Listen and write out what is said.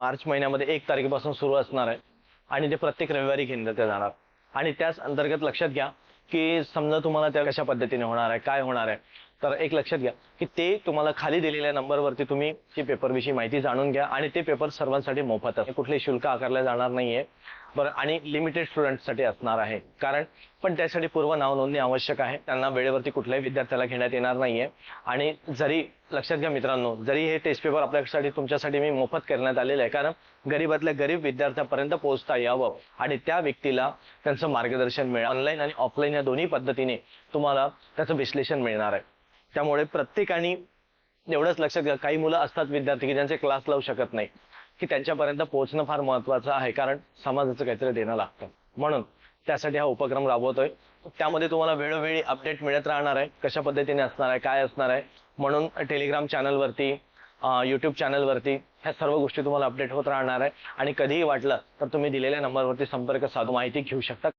मार्च महिन्यामध्ये 1 तारखेपासून सुरू असणार आहे आणि ते प्रत्येक रविवारी घेतलं जाणार. आणि त्याच अंतर्गत लक्षात घ्या की समजा तुम्हाला त्या कशा पद्धतीने होणार आहे, काय होणार आहे, तर एक लक्षात घ्या की ते तुम्हाला खाली दिलेल्या नंबरवरती तुम्ही ती पेपरविषयी माहिती जाणून घ्या आणि ते पेपर सर्वांसाठी मोफत आहे. कुठलेही शुल्क आकारले जाणार नाहीये. बरं, आणि लिमिटेड स्टुडंटसाठी असणार आहे. कारण पण त्यासाठी पूर्व नाव नोंदणी आवश्यक आहे. त्यांना वेळेवरती कुठल्याही विद्यार्थ्याला घेण्यात येणार नाहीये. आणि जरी लक्षात घ्या मित्रांनो, जरी हे टेस्ट पेपर आपल्यासाठी तुमच्यासाठी मी मोफत करण्यात आलेलं आहे, कारण गरीबातल्या गरीब विद्यार्थ्यापर्यंत पोहोचता यावं आणि त्या व्यक्तीला त्यांचं मार्गदर्शन मिळेल. ऑनलाईन आणि ऑफलाईन या दोन्ही पद्धतीने तुम्हाला त्याचं विश्लेषण मिळणार आहे. त्यामुळे प्रत्येकाने एवढंच लक्षात घ्या, काही मुलं असतात विद्यार्थी की ज्यांचे क्लास लावू शकत नाही, की त्यांच्यापर्यंत पोहोचणं फार महत्त्वाचं आहे, कारण समाजाचं काहीतरी देणं लागतं. म्हणून त्यासाठी हा उपक्रम राबवतोय. त्यामध्ये तुम्हाला वेळोवेळी अपडेट मिळत राहणार आहे, कशा पद्धतीने असणार आहे, काय असणार आहे. म्हणून टेलिग्राम चॅनलवरती, यूट्यूब चॅनलवरती ह्या सर्व गोष्टी तुम्हाला अपडेट होत राहणार आहे. आणि कधीही वाटलं तर तुम्ही दिलेल्या नंबरवरती संपर्क साधून माहिती घेऊ शकता.